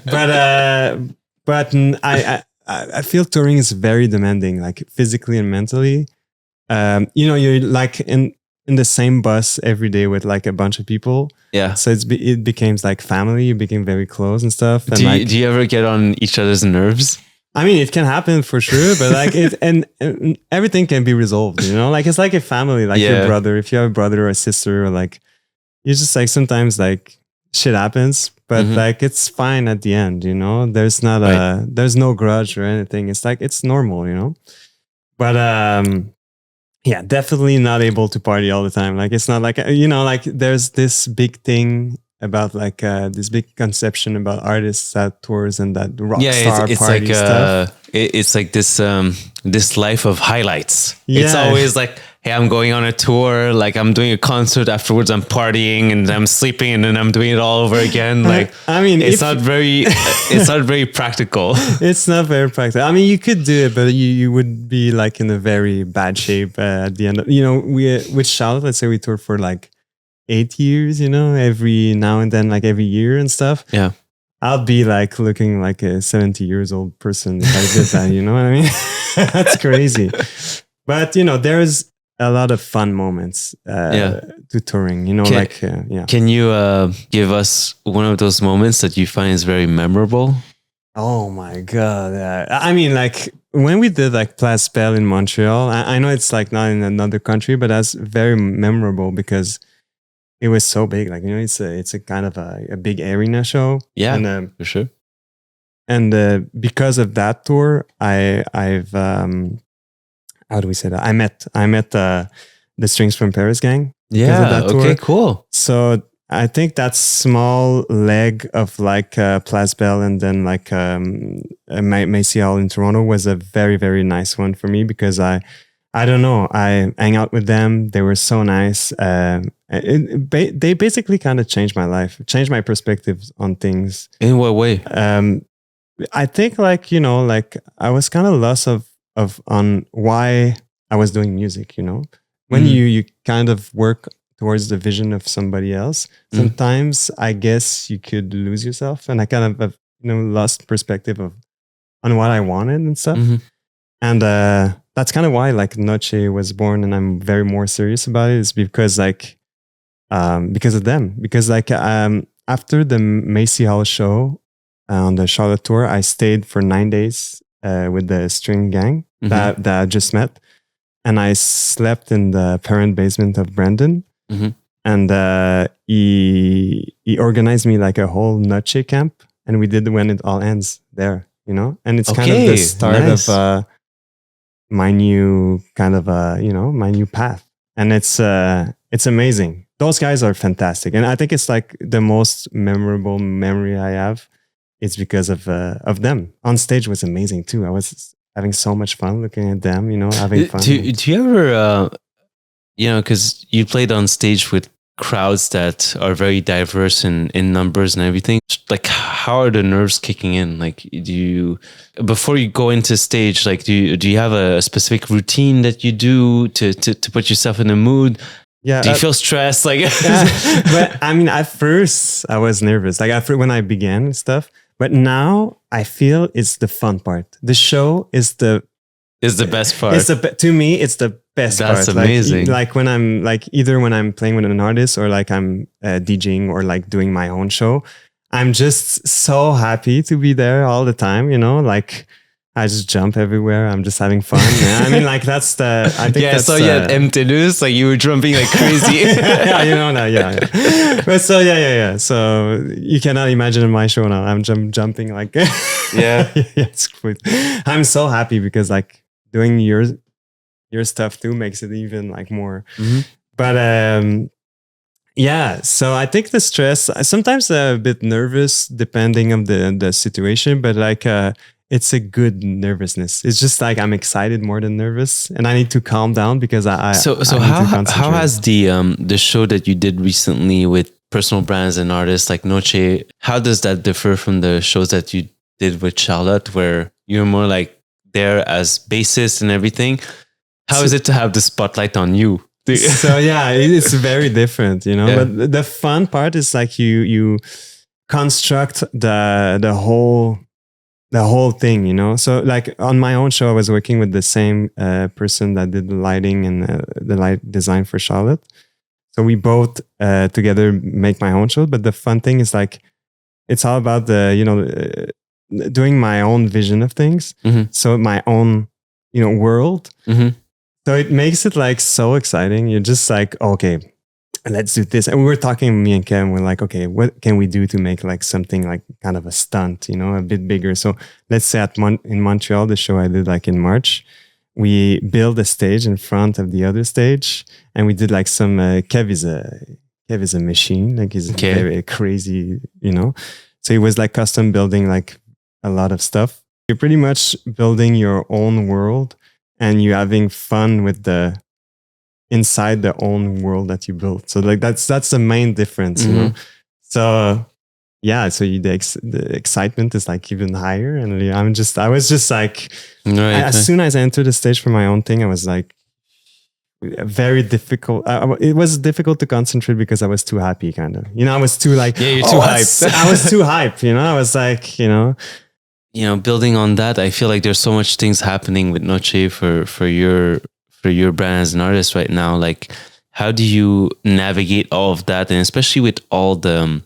Speaker 2: know, but I feel touring is very demanding, like physically and mentally. You're like in the same bus every day with like a bunch of people.
Speaker 1: Yeah.
Speaker 2: So it became like family. You became very close and stuff. And
Speaker 1: do you ever get on each other's nerves?
Speaker 2: I mean, it can happen for sure, but like and everything can be resolved, like it's like a family, like your brother, if you have a brother or a sister, or like, you just like, sometimes like shit happens, but like, it's fine at the end, there's not there's no grudge or anything. It's like, it's normal, but, yeah, definitely not able to party all the time. Like, it's not like, like there's this big thing about like this big conception about artists that tours and that rock star
Speaker 1: it's
Speaker 2: party
Speaker 1: like,
Speaker 2: stuff.
Speaker 1: It's like this life of highlights. Yeah. It's always like, hey, I'm going on a tour, like I'm doing a concert, afterwards I'm partying and I'm sleeping and then I'm doing it all over again. Like,
Speaker 2: I mean,
Speaker 1: it's not very practical.
Speaker 2: It's not very practical. I mean, you could do it, but you would be like in a very bad shape at the end of, we with Charlotte, let's say we toured for like 8 years, every now and then, like every year and stuff.
Speaker 1: Yeah.
Speaker 2: I'll be like looking like a 70 years old person if I did that, you know what I mean? That's crazy. But, there's a lot of fun moments to touring,
Speaker 1: Can you give us one of those moments that you find is very memorable?
Speaker 2: Oh my God. I mean, like when we did like Place Belle in Montreal, I know it's like not in another country, but that's very memorable because it was so big, like, it's a kind of a big arena show.
Speaker 1: Yeah, and, for sure.
Speaker 2: And because of that tour, I've how do we say that? I met the Strings from Paris gang.
Speaker 1: Yeah. Okay. Cool.
Speaker 2: So I think that small leg of like Place Belle and then like Macy Hall in Toronto was a very, very nice one for me because I don't know. I hang out with them. They were so nice. They basically kind of changed my life, changed my perspectives on things.
Speaker 1: In what way?
Speaker 2: I think like, like I was kind of lost on why I was doing music, when you kind of work towards the vision of somebody else, sometimes I guess you could lose yourself. And I kind of have, lost perspective on what I wanted and stuff. And that's kind of why like Noche was born, and I'm very more serious about it. Is because like because of them. Because like after the Macy Hall show on the Charlotte tour, I stayed for 9 days with the string gang that I just met, and I slept in the parent basement of Brandon.
Speaker 1: Mm-hmm.
Speaker 2: And he organized me like a whole Noche camp, and we did When It All Ends there, you know. And it's kind of the start of my new kind of my new path, and it's amazing. Those guys are fantastic, and I think it's like the most memorable memory I have. It's because of them. On stage was amazing too. I was having so much fun looking at them, you know, having fun.
Speaker 1: Do you ever, because you played on stage with crowds that are very diverse in numbers and everything. Like, how are the nerves kicking in? Like, before you go into stage, like, do you have a specific routine that you do to put yourself in the mood?
Speaker 2: Yeah.
Speaker 1: Do you feel stressed? Like,
Speaker 2: but I mean, at first I was nervous, like when I began and stuff. But now I feel it's the fun part. The show is the
Speaker 1: best part.
Speaker 2: To me, it's the best part.
Speaker 1: That's amazing.
Speaker 2: Like when I'm like either when I'm playing with an artist or like I'm DJing or like doing my own show, I'm just so happy to be there all the time. You know, like I just jump everywhere. I'm just having fun. I mean, like I think that's.
Speaker 1: So you had emptiness, like you were jumping like crazy.
Speaker 2: Yeah, you know now. Yeah. But so yeah. So you cannot imagine in my show now. I'm jumping like.
Speaker 1: Yeah.
Speaker 2: It's good. I'm so happy because like doing your stuff too makes it even like more.
Speaker 1: Mm-hmm.
Speaker 2: But yeah. So I think the stress. Sometimes a bit nervous depending on the situation, but like. It's a good nervousness. It's just like I'm excited more than nervous, and I need to calm down because I
Speaker 1: how has the show that you did recently with personal brands and artists like Noche, how does that differ from the shows that you did with Charlotte, where you're more like there as bassist and everything? How is it to have the spotlight on you?
Speaker 2: So yeah, it's very different, you know. Yeah. But the fun part is like you construct the whole thing, you know. So like on my own show, I was working with the same person that did the lighting and the light design for Charlotte. So we both together make my own show. But the fun thing is like, it's all about doing my own vision of things.
Speaker 1: Mm-hmm.
Speaker 2: So my own, world.
Speaker 1: Mm-hmm.
Speaker 2: So it makes it like so exciting. You're just like, okay, let's do this. And we were talking, me and Ken, we're like, okay, what can we do to make like something like kind of a stunt, a bit bigger. So let's say in Montreal, the show I did like in March, we built a stage in front of the other stage, and we did like some, Kev is a machine, like he's very crazy, So he was like custom building like a lot of stuff. You're pretty much building your own world, and you're having fun with inside the own world that you built. So like that's the main difference, So yeah, so the excitement is like even higher, and I was just like, as soon as I entered the stage for my own thing, I was like, very difficult. It was difficult to concentrate because I was too happy, kind of. I was too like,
Speaker 1: you're too hyped.
Speaker 2: I was too hyped. I was like,
Speaker 1: building on that, I feel like there's so much things happening with Noche for your brand as an artist right now. Like, how do you navigate all of that, and especially with all the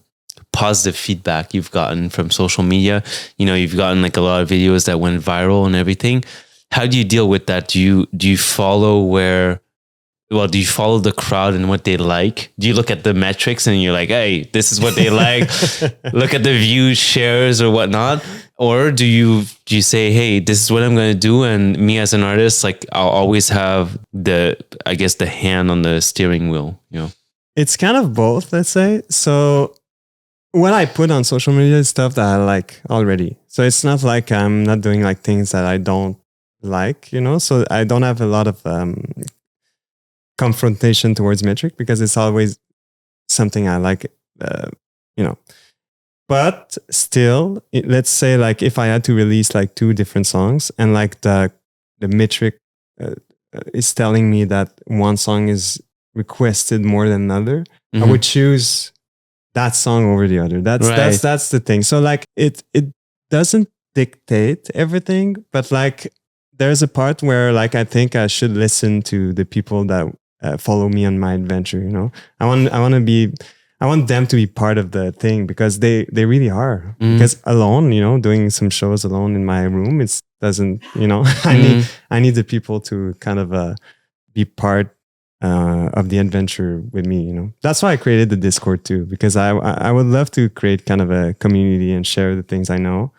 Speaker 1: positive feedback you've gotten from social media? You've gotten like a lot of videos that went viral and everything. How do you deal with that? Do you follow do you follow the crowd and what they like? Do you look at the metrics and you're like, hey, this is what they like? Look at the views, shares, or whatnot? Or do you say, hey, this is what I'm going to do, and me as an artist, like I'll always have the hand on the steering wheel,
Speaker 2: It's kind of both, let's say. So what I put on social media is stuff that I like already. So it's not like I'm not doing like things that I don't like, So I don't have a lot of confrontation towards metric because it's always something I like, But still, let's say like if I had to release like 2 different songs, and like the metric is telling me that one song is requested more than another, I would choose that song over the other. That's the thing. So like it doesn't dictate everything, but like there's a part where like I think I should listen to the people that follow me on my adventure. I want them to be part of the thing because they really are. Because alone, doing some shows alone in my room, it doesn't, I need the people to kind of be part of the adventure with me, you know. That's why I created the Discord too, because I would love to create kind of a community and share the things I know.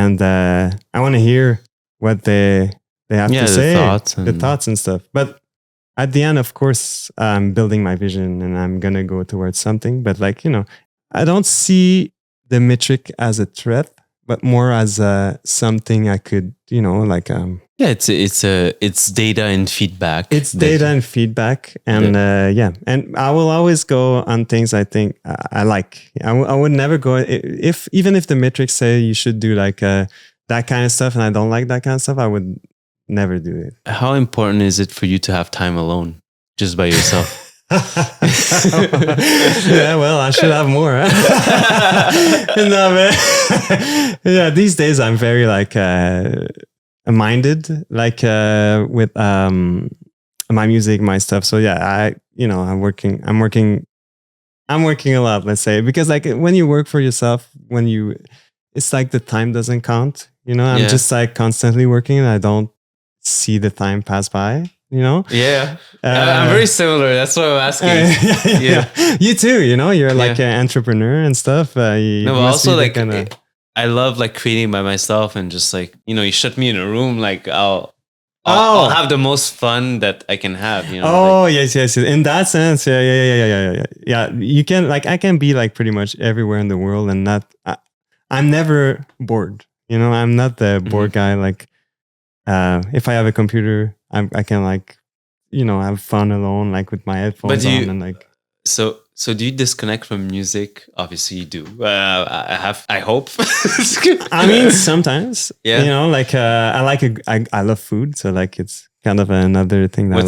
Speaker 2: And I want to hear what they have to say, the thoughts and stuff. But at the end, of course, I'm building my vision and I'm going to go towards something. But like, you know, I don't see the metric as a threat, but more as something I could, you know, like...
Speaker 1: it's data and feedback.
Speaker 2: It's data and feedback. And and I will always go on things I think I like. I would never go... Even if the metrics say you should do like that kind of stuff and I don't like that kind of stuff, I would never do it.
Speaker 1: How important is it for you to have time alone, just by yourself?
Speaker 2: Yeah, well, I should have more. No, man. Yeah, these days I'm very like minded, like with my music, my stuff. So yeah, I'm working a lot, let's say, because like when you work for yourself, it's like the time doesn't count. You know, I'm just like constantly working and I don't see the time pass by. You know?
Speaker 1: Yeah. I'm very similar. That's what I'm asking.
Speaker 2: Yeah. You too, you know, you're like an entrepreneur and stuff.
Speaker 1: No, but also like, I love like creating by myself and just like, you know, you shut me in a room, like I'll have the most fun that I can have, you know?
Speaker 2: Oh, like, yes. In that sense. Yeah. You can like, I can be like pretty much everywhere in the world and I'm never bored. You know, I'm not the bored guy. Like, if I have a computer, I can like, you know, have fun alone, like with my headphones on and like.
Speaker 1: So do you disconnect from music? Obviously you do. I hope.
Speaker 2: I mean, sometimes.
Speaker 1: Yeah.
Speaker 2: You know, like I love food, so like it's kind of another thing that I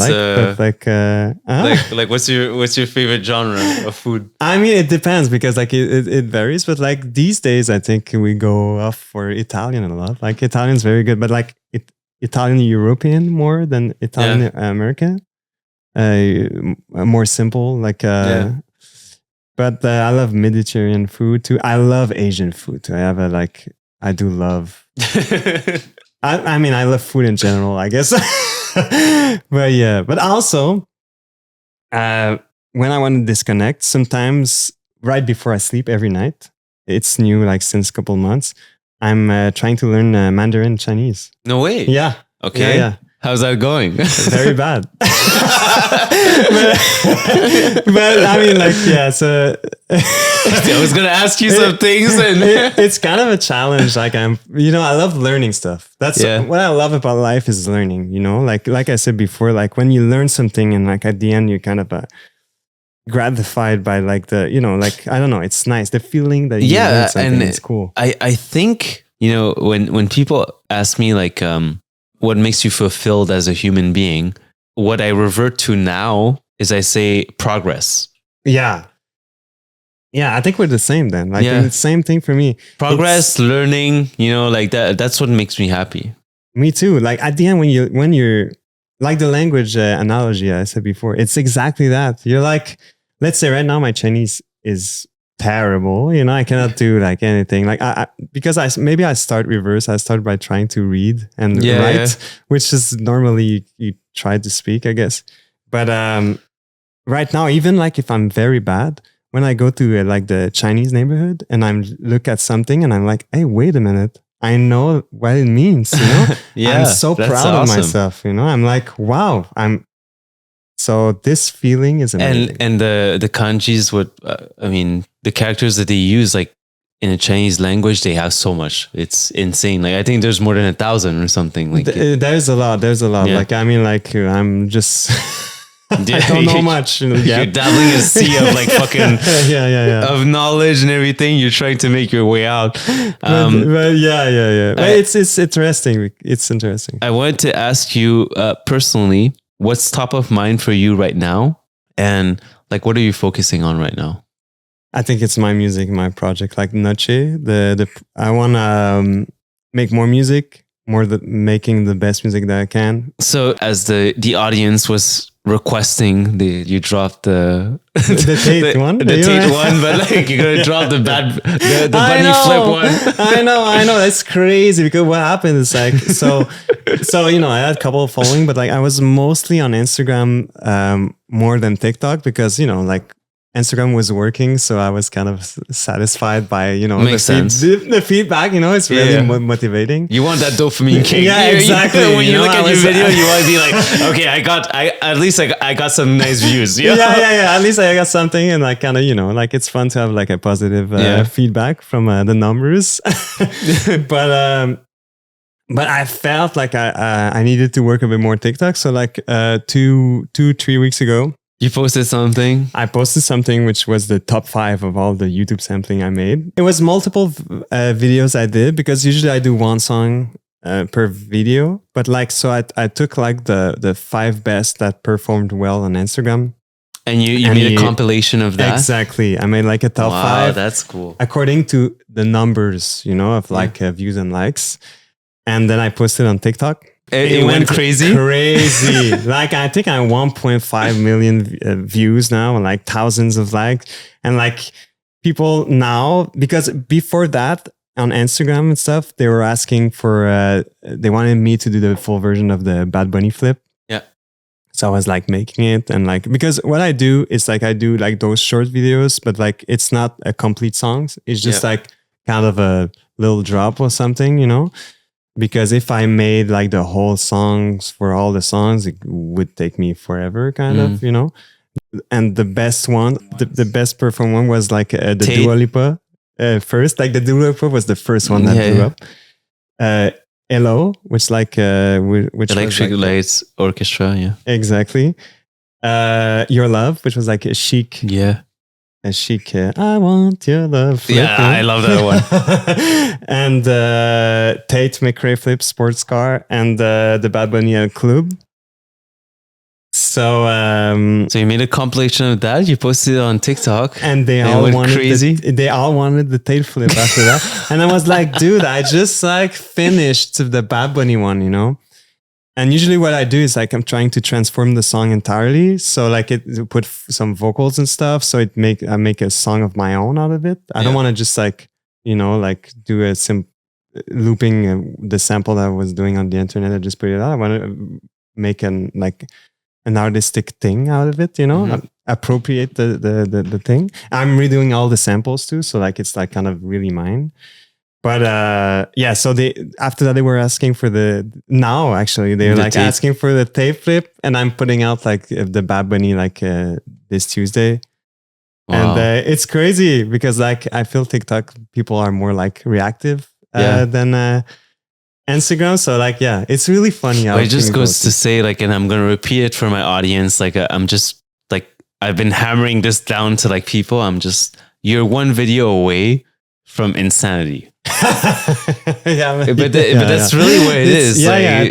Speaker 2: like. But
Speaker 1: like what's your favorite genre of food?
Speaker 2: I mean, it depends because like it varies, but like these days I think we go off for Italian a lot. Like Italian's very good, but like Italian European more than Italian American. More simple, like but I love Mediterranean food too. I love Asian food too. I do love I mean I love food in general, I guess. but also when I want to disconnect, sometimes right before I sleep every night, it's new like since a couple months, I'm trying to learn Mandarin Chinese.
Speaker 1: No way.
Speaker 2: Yeah.
Speaker 1: Okay.
Speaker 2: Yeah.
Speaker 1: How's that going?
Speaker 2: Very bad. but I mean, like, yeah. So
Speaker 1: I was gonna ask you some things, and
Speaker 2: it's kind of a challenge. Like I love learning stuff. That's what I love about life is learning. You know, like I said before, like when you learn something, and like at the end, you're kind of gratified by like the, you know, like I don't know, it's nice the feeling that you learn something. It's cool.
Speaker 1: I think, you know, when people ask me like what makes you fulfilled as a human being, what I revert to now is I say progress.
Speaker 2: Yeah, I think we're the same then. Like the same thing for me.
Speaker 1: Progress, learning, you know, like that's what makes me happy.
Speaker 2: Me too. Like at the end, when you're like the language analogy I said before, it's exactly that. You're like, let's say right now my Chinese is terrible. You know, I cannot do like anything. Like because I start reverse. I start by trying to read and write, which is normally you try to speak, I guess. But right now, even like if I'm very bad, when I go to like the Chinese neighborhood and I'm look at something and I'm like, hey, wait a minute. I know what it means, you know? I'm so proud of myself, you know? I'm like, wow, so this feeling is amazing.
Speaker 1: And the kanjis, the characters that they use, like in a Chinese language, they have so much. It's insane. Like I think there's more than 1,000 or something. Like
Speaker 2: there's a lot. Yeah. Like, I mean, like I'm just... I don't know much.
Speaker 1: You're dabbling in a sea of like fucking of knowledge and everything. You're trying to make your way out.
Speaker 2: But it's interesting. It's interesting.
Speaker 1: I wanted to ask you personally, what's top of mind for you right now, and like what are you focusing on right now?
Speaker 2: I think it's my music, my project, like Noche. I want to make more music, making the best music that I can.
Speaker 1: So as the audience was requesting, you dropped the
Speaker 2: Tate one,
Speaker 1: but like you're gonna drop the bunny flip one.
Speaker 2: I know. That's crazy because what happened is like, so So, you know, I had a couple of following, but like I was mostly on Instagram more than TikTok because, you know, like Instagram was working. So I was kind of satisfied by, you know, the feedback, you know, it's really motivating.
Speaker 1: You want that dopamine kick.
Speaker 2: Yeah, exactly.
Speaker 1: When you look at your video, you want to be like, okay, at least I got some nice views. You know?
Speaker 2: Yeah. At least I got something, and like kind of, you know, like it's fun to have like a positive feedback from the numbers. But I felt like I needed to work a bit more TikTok. So like 3 weeks ago,
Speaker 1: you posted something?
Speaker 2: I posted something which was the top 5 of all the YouTube sampling I made. It was multiple videos I did because usually I do one song per video. But like, so I took like the 5 best that performed well on Instagram.
Speaker 1: And you made a compilation of that?
Speaker 2: Exactly. I made like a top 5.
Speaker 1: Wow, that's cool.
Speaker 2: According to the numbers, you know, of like views and likes. And then I posted on TikTok.
Speaker 1: It went crazy?
Speaker 2: Crazy. Like, I think I have 1.5 million views now and like thousands of likes. And like people now, because before that on Instagram and stuff, they were asking for, they wanted me to do the full version of the Bad Bunny flip.
Speaker 1: Yeah.
Speaker 2: So I was like making it and like, because what I do is like, I do like those short videos, but like, it's not a complete songs. It's just like kind of a little drop or something, you know? Because if I made like the whole songs for all the songs, it would take me forever, kind of, you know. And the best one, the best performed one was like the Dua Lipa first. Like the Dua Lipa was the first one that blew up. Hello, which like which
Speaker 1: Electric
Speaker 2: was like,
Speaker 1: Lights Orchestra, yeah,
Speaker 2: exactly. Your Love, which was like a chic, a chic. I want your love. Flip,
Speaker 1: I love that one.
Speaker 2: And Tate McRae Flip Sports Car and the Bad Bunny El Club. So
Speaker 1: you made a compilation of that. You posted it on TikTok,
Speaker 2: and they all wanted crazy. They all wanted the Tate Flip after that, and I was like, dude, I just like finished the Bad Bunny one, you know. And usually what I do is like I'm trying to transform the song entirely. So like it put some vocals and stuff. So I make a song of my own out of it. I don't want to just like, you know, like do a looping the sample that I was doing on the internet. I just put it out. I want to make an artistic thing out of it, you know, appropriate the thing. I'm redoing all the samples too. So like, it's like kind of really mine. But so after that they were asking for they're like asking for the tape flip, and I'm putting out like the Bad Bunny like this Tuesday. Wow. And it's crazy because like I feel TikTok people are more like reactive than Instagram. So like it's really funny.
Speaker 1: It just goes to say like, and I'm gonna repeat it for my audience. Like I'm just like I've been hammering this down to like people. You're one video away from insanity. But that's really what it is.
Speaker 2: Yeah, like, I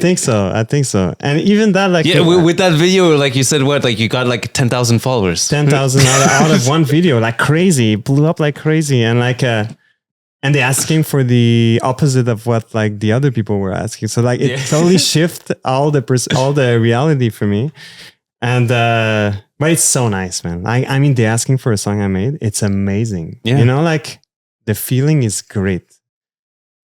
Speaker 2: think so. And even that, like,
Speaker 1: with that video, like you said, what, like you got like 10,000 followers,
Speaker 2: 10,000 out of one video, like crazy, blew up like crazy, and like, and they asking for the opposite of what like the other people were asking. So like it totally shift all the reality for me, and but it's so nice, man. I mean, they're asking for a song I made. It's amazing. Yeah. You know, like. The feeling is great.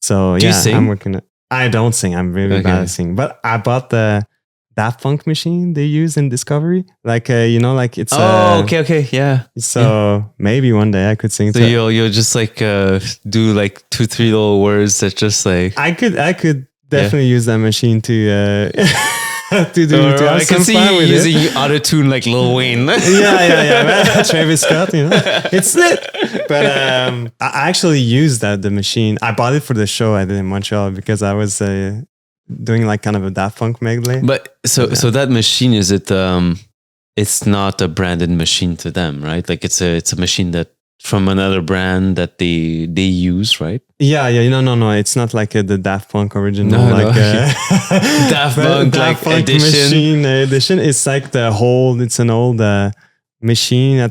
Speaker 2: So
Speaker 1: Do you sing?
Speaker 2: I'm working. I don't sing. I'm really bad at singing. But I bought the Daft Punk machine they use in Discovery. Like you know, like it's.
Speaker 1: Okay, yeah.
Speaker 2: So maybe one day I could sing.
Speaker 1: So you'll just like do like 2-3 little words that just like.
Speaker 2: I could definitely use that machine to. To
Speaker 1: I can see you using auto-tune like Lil Wayne.
Speaker 2: yeah. Travis Scott, you know. It's lit. But I actually used the machine. I bought it for the show I did in Montreal because I was doing like kind of a Daft Punk medley.
Speaker 1: But so that machine, is it it's not a branded machine to them, right? Like it's a machine that from another brand that they use, right?
Speaker 2: Yeah. No. It's not like the Daft Punk original,
Speaker 1: Daft Punk like edition.
Speaker 2: Edition. It's like it's an old machine. I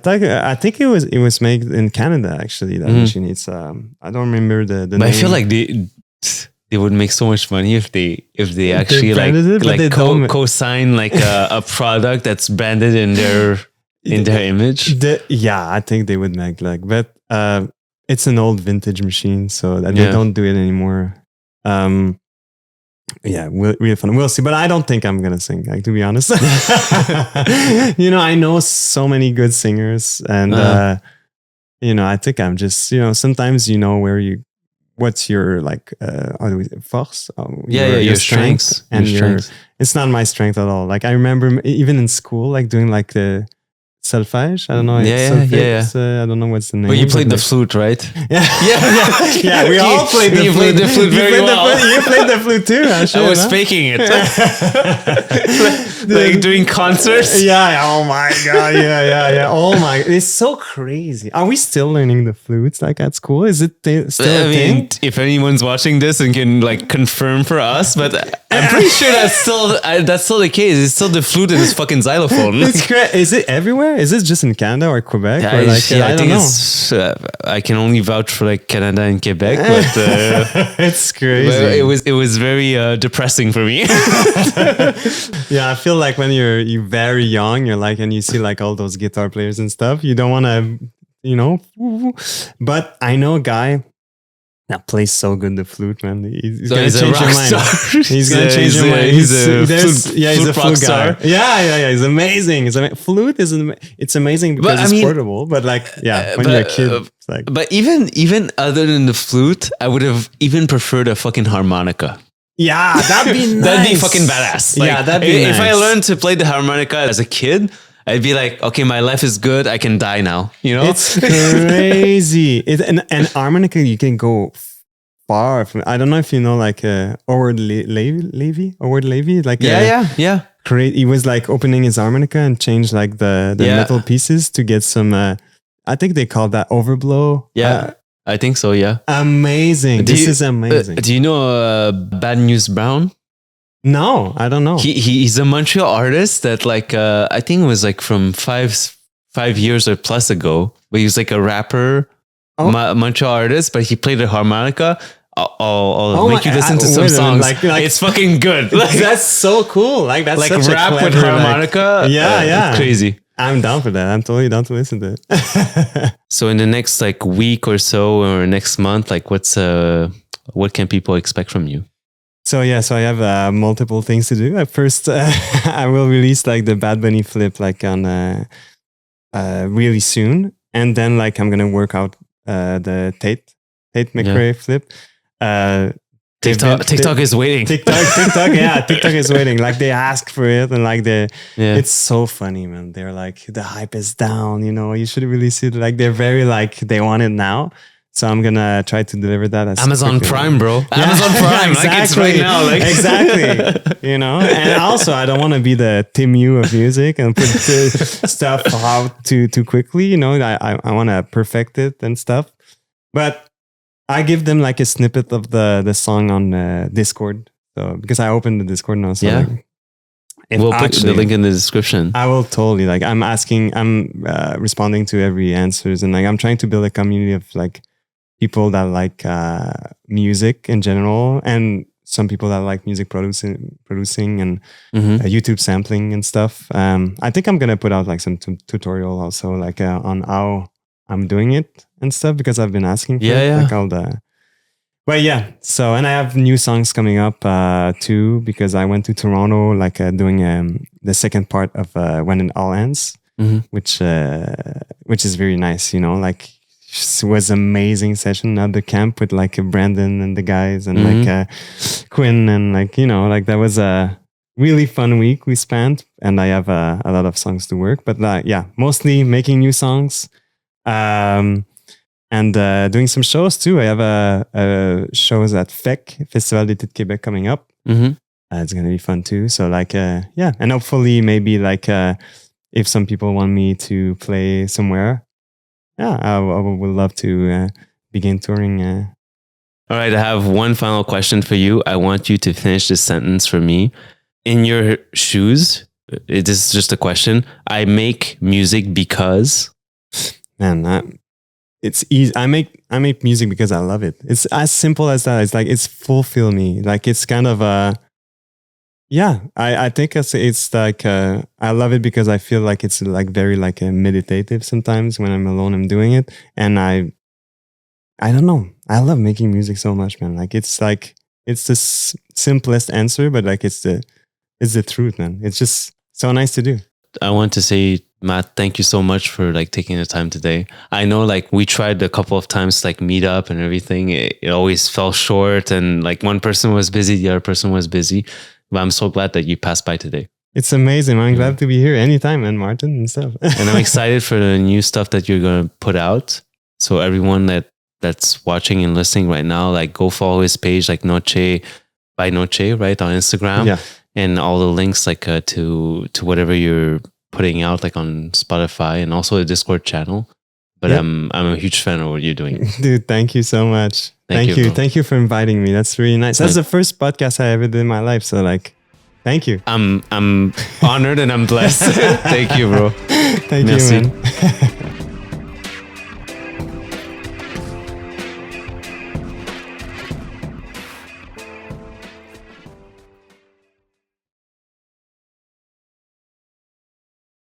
Speaker 2: think it was made in Canada actually. That machine. It's I don't remember the name.
Speaker 1: I feel like they would make so much money if they actually co-sign like a product that's branded in their image.
Speaker 2: I think they would make but it's an old vintage machine, so that they don't do it anymore. Yeah, really fun. We'll see, but I don't think I'm gonna sing. Like, to be honest, I know so many good singers, and I think I'm just, sometimes what's your like, how do we say, force?
Speaker 1: Your strengths
Speaker 2: and it's not my strength at all. Like I remember even in school, like doing like the solfège. I don't know. I don't know what's the name.
Speaker 1: But you played the flute, right?
Speaker 2: Yeah. We all played the flute.
Speaker 1: You played the flute very well.
Speaker 2: You played the flute too.
Speaker 1: I was faking it. Like doing concerts.
Speaker 2: Yeah. Oh my god. Yeah. Oh my. It's so crazy. Are we still learning the flutes like at school? Is it still a thing?
Speaker 1: If anyone's watching this and can like confirm for us, but I'm pretty sure that's still the case. It's still the flute and this fucking xylophone.
Speaker 2: It's great. Is it everywhere? Is it just in Canada or Quebec?
Speaker 1: I don't know. I can only vouch for like Canada and Quebec, but
Speaker 2: it's crazy.
Speaker 1: It was very depressing for me.
Speaker 2: Yeah, I feel like when you're very young, you're like, and you see like all those guitar players and stuff, you don't want to, But I know a guy that plays so good the flute, man. He's gonna change your mind. He's gonna change your mind. He's a flute guy. Yeah. He's amazing. Flute is it's amazing because it's portable. But like, when you're a kid, it's like.
Speaker 1: But even other than the flute, I would have even preferred a fucking harmonica.
Speaker 2: Yeah, that'd be nice.
Speaker 1: That'd be fucking badass. Like,
Speaker 2: that'd be nice.
Speaker 1: If I learned to play the harmonica as a kid, I'd be like, okay, my life is good. I can die now.
Speaker 2: It's crazy. And harmonica, you can go far. I don't know if you know, like Howard Levy. Like
Speaker 1: yeah.
Speaker 2: He was like opening his harmonica and changed like the metal pieces to get some. I think they call that overblow.
Speaker 1: Yeah. I think so, yeah.
Speaker 2: Amazing. This is amazing.
Speaker 1: Do you know Bad News Brown?
Speaker 2: No, I don't know.
Speaker 1: He's a Montreal artist that like, I think it was like from 5 years or plus ago, but he was like a rapper, Montreal artist, but he played the harmonica. I'll make you listen to some songs. Like, it's fucking good.
Speaker 2: That's so cool. Like that's
Speaker 1: like
Speaker 2: such
Speaker 1: rap
Speaker 2: a clever,
Speaker 1: with harmonica.
Speaker 2: Yeah.
Speaker 1: It's crazy.
Speaker 2: I'm down for that. I'm totally down to listen to it.
Speaker 1: So in the next like week or so or next month, like what can people expect from you?
Speaker 2: So I have multiple things to do. First, I will release like the Bad Bunny flip like on really soon, and then like I'm gonna work out the Tate McRae flip.
Speaker 1: TikTok is waiting.
Speaker 2: TikTok is waiting. Like they ask for it, and like it's so funny, man. They're like, the hype is down. You should release it. Like they're very like they want it now. So I'm gonna try to deliver that as
Speaker 1: Amazon Prime, bro. Yeah. Amazon Prime, exactly. Like it's right now, like
Speaker 2: exactly. And also I don't want to be the Tim Yu of music and put stuff out too quickly. I want to perfect it and stuff, but I give them like a snippet of the song on Discord. So because I opened the Discord now, so
Speaker 1: we'll put the link in the description.
Speaker 2: I will totally like I'm responding to every answers, and like I'm trying to build a community of like people that like music in general, and some people that like music producing and YouTube sampling and stuff. I think I'm gonna put out like some tutorial also like on how I'm doing it and stuff, because I've been asking for it. Like all the. But yeah, so and I have new songs coming up too, because I went to Toronto like doing the second part of When It All Ends, which is very nice. Like it was amazing session at the camp with like Brandon and the guys and like Quinn and like like that was a really fun week we spent, and I have a lot of songs to work. But mostly making new songs. And doing some shows too. I have shows at FEC, Festival d'été de Québec, coming up. It's gonna be fun too. So like and hopefully maybe like if some people want me to play somewhere, I would love to begin touring.
Speaker 1: All right, I have one final question for you. I want you to finish this sentence for me. In your shoes, this is just a question. I make music because.
Speaker 2: Man, it's easy. I make music because I love it. It's as simple as that. It's like it's fulfill me. Like it's kind of I think it's like I love it because I feel like it's like very like meditative sometimes when I'm alone. I'm doing it, and I don't know. I love making music so much, man. Like it's like it's the simplest answer, but like it's the truth, man. It's just so nice to do.
Speaker 1: I want to say, Matt, thank you so much for like taking the time today. I know like we tried a couple of times to like meet up and everything. It always fell short, and like one person was busy, the other person was busy. But I'm so glad that you passed by today.
Speaker 2: It's amazing. I'm glad to be here anytime, man, Martin and stuff.
Speaker 1: And I'm excited for the new stuff that you're going to put out. So everyone that's watching and listening right now, like go follow his page, like Noche by Noche, right, on Instagram.
Speaker 2: Yeah.
Speaker 1: And all the links like to whatever you're putting out, like on Spotify, and also the Discord channel. But
Speaker 2: yep.
Speaker 1: I'm a huge fan of what you're doing.
Speaker 2: Dude, thank you so much. Thank you. Thank you for inviting me. That's really nice. That's the first podcast I ever did in my life. So like, thank you.
Speaker 1: I'm honored and I'm blessed. Thank you, bro.
Speaker 2: Thank you, man.